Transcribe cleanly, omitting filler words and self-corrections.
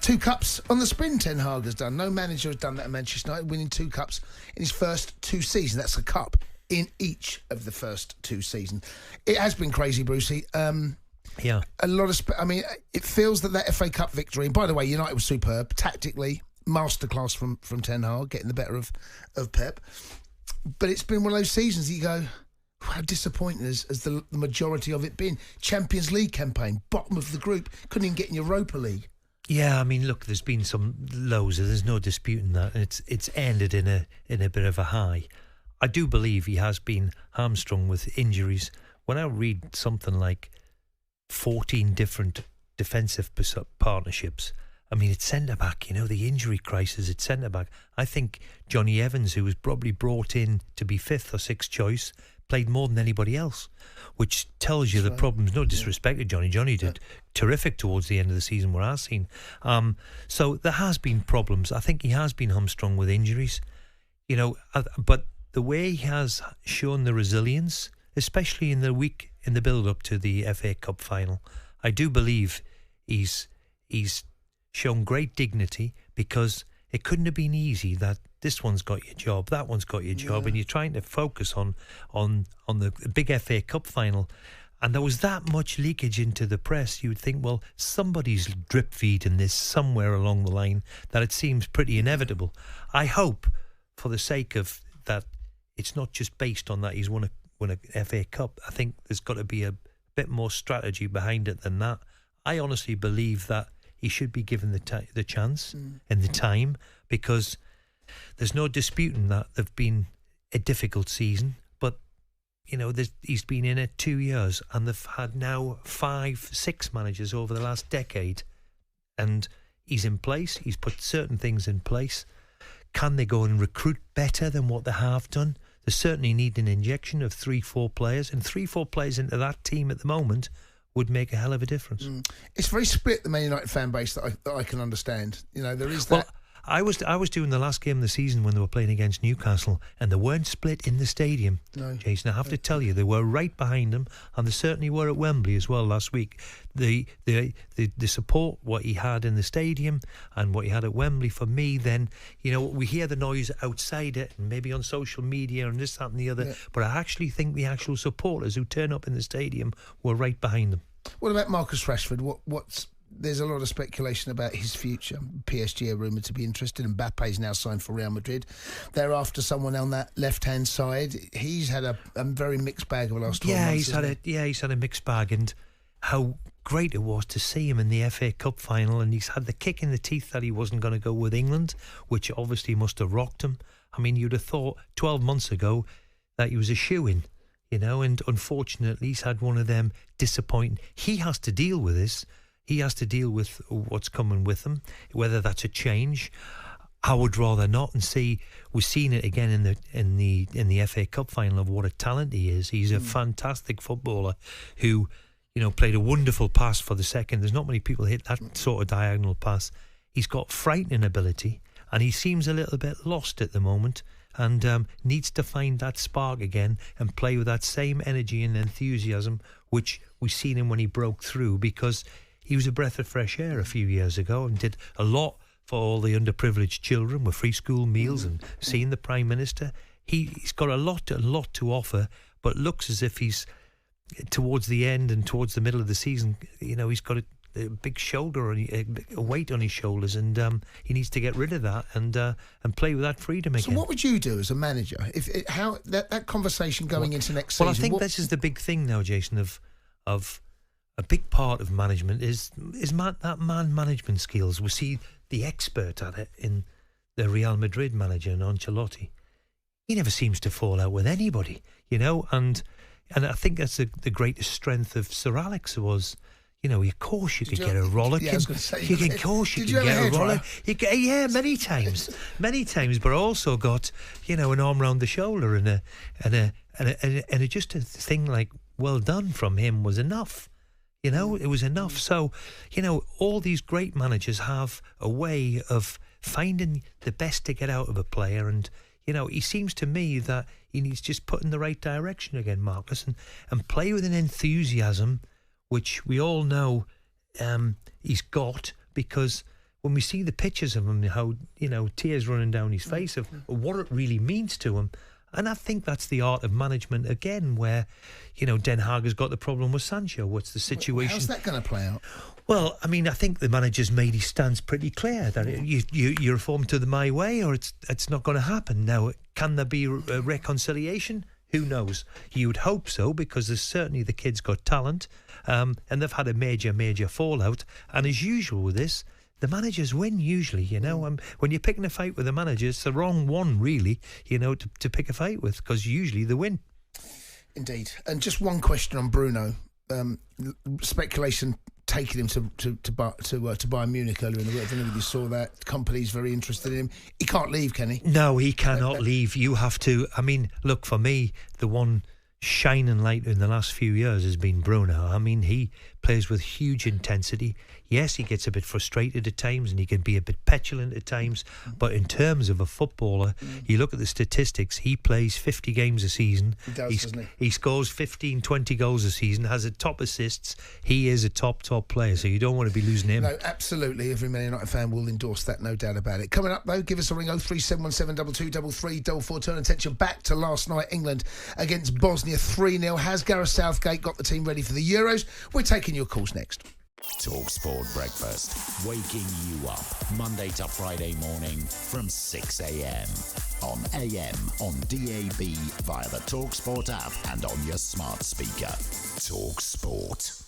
2 cups on the spin, Ten Hag has done. No manager has done that at Manchester United, winning 2 cups in his first 2 seasons. That's a cup in each of the first 2 seasons. It has been crazy, Brucey. Yeah. A lot of... it feels that FA Cup victory, and by the way, United was superb, tactically, masterclass from Ten Hag, getting the better of Pep. But it's been one of those seasons that you go, how disappointing has the majority of it been? Champions League campaign, bottom of the group, couldn't even get in Europa League. Yeah, I mean, look, there's been some lows. There's no disputing that. It's ended in a bit of a high. I do believe he has been hamstrung with injuries. When I read something like 14 different defensive partnerships, I mean, it's centre-back, the injury crisis at centre-back. I think Johnny Evans, who was probably brought in to be 5th or 6th choice, played more than anybody else, which tells you the problems. No disrespect to Johnny. Johnny did terrific towards the end of the season, what I've seen. So there has been problems. I think he has been hamstrung with injuries, but the way he has shown the resilience, especially in the week in the build-up to the FA Cup final, I do believe he's shown great dignity, because it couldn't have been easy that this one's got your job, that one's got your job, and you're trying to focus on the big FA Cup final. And there was that much leakage into the press. You would think, well, somebody's drip feeding this somewhere along the line, that it seems pretty inevitable. I hope, for the sake of that, it's not just based on that he's won a FA Cup. I think there's got to be a bit more strategy behind it than that. I honestly believe that he should be given the chance and the time, because there's no disputing that they've been a difficult season. But, he's been in it 2 years, and they've had now 5-6 managers over the last decade. And he's in place. He's put certain things in place. Can they go and recruit better than what they have done? They certainly need an injection of 3-4 players, and 3-4 players into that team at the moment would make a hell of a difference. It's very split, the Man United fan base, that I can understand. There is that. Well, I was doing the last game of the season when they were playing against Newcastle, and they weren't split in the stadium. No, Jason, I have to tell you, they were right behind them, and they certainly were at Wembley as well last week. The support, what he had in the stadium and what he had at Wembley, for me, then, we hear the noise outside it and maybe on social media and this, that and the other, but I actually think the actual supporters who turn up in the stadium were right behind them. What about Marcus Rashford? There's a lot of speculation about his future. PSG are rumoured to be interested. Mbappe's now signed for Real Madrid. They're after someone on that left-hand side. He's had a very mixed bag of the last 12 months. He's had a mixed bag, and how great it was to see him in the FA Cup final, and he's had the kick in the teeth that he wasn't going to go with England, which obviously must have rocked him. I mean, you'd have thought 12 months ago that he was a shoo-in, and unfortunately he's had one of them disappointing. He has to deal with this. He has to deal with what's coming with him, whether that's a change. I would rather not, and see. We've seen it again in the FA Cup final of what a talent he is. He's a fantastic footballer who, played a wonderful pass for the second. There's not many people hit that sort of diagonal pass. He's got frightening ability, and he seems a little bit lost at the moment, and needs to find that spark again and play with that same energy and enthusiasm which we've seen him when he broke through, because he was a breath of fresh air a few years ago and did a lot for all the underprivileged children with free school meals and seeing the Prime Minister. He's got a lot to offer, but looks as if he's towards the end and towards the middle of the season. He's got a big shoulder, a weight on his shoulders, and he needs to get rid of that and play with that freedom again. So what would you do as a manager if that conversation going into next season? Well, I think this is the big thing now, Jason, of a big part of management is that man management skills. We see the expert at it in the Real Madrid manager, Ancelotti. He never seems to fall out with anybody, and I think that's the greatest strength of Sir Alex was, of course you could get a rollick. Yeah, I was going to say. Of course you could get a rollick. Yeah, many times, but also got, an arm round the shoulder and just a thing like, well done from him was enough. It was enough. So, all these great managers have a way of finding the best to get out of a player. And, he seems to me that he needs just put in the right direction again, Marcus, and play with an enthusiasm, which we all know he's got, because when we see the pictures of him, how, tears running down his face of what it really means to him. And I think that's the art of management again, where, Den Haag has got the problem with Sancho. What's the situation? How's that going to play out? Well, I think the manager's made his stance pretty clear that you reform to my way, or it's not going to happen. Now, can there be a reconciliation? Who knows? You would hope so, because there's certainly the kid's got talent, and they've had a major fallout. And as usual with this, the managers win usually, when you're picking a fight with the manager, it's the wrong one really, to pick a fight with, because usually they win. Indeed. And just one question on Bruno. Speculation taking him to Bayern Munich earlier in the week. I don't know if you saw that. Company's very interested in him. He can't leave, can he? No, he cannot leave. You have to. Look, for me, the one shining light in the last few years has been Bruno. He plays with huge intensity. Yes, he gets a bit frustrated at times and he can be a bit petulant at times, but in terms of a footballer, you look at the statistics, he plays 50 games a season. He does, doesn't he? He scores 15, 20 goals a season, has a top assists. He is a top player, so you don't want to be losing him. No, absolutely. Every Man United fan will endorse that, no doubt about it. Coming up, though, give us a ring, 03717 223344. Turn attention back to last night, England against Bosnia 3-0. Has Gareth Southgate got the team ready for the Euros? We're taking your calls next. talkSPORT Breakfast, waking you up Monday to Friday morning from 6 a.m. on AM, on DAB, via the talkSPORT app and on your smart speaker. talkSPORT.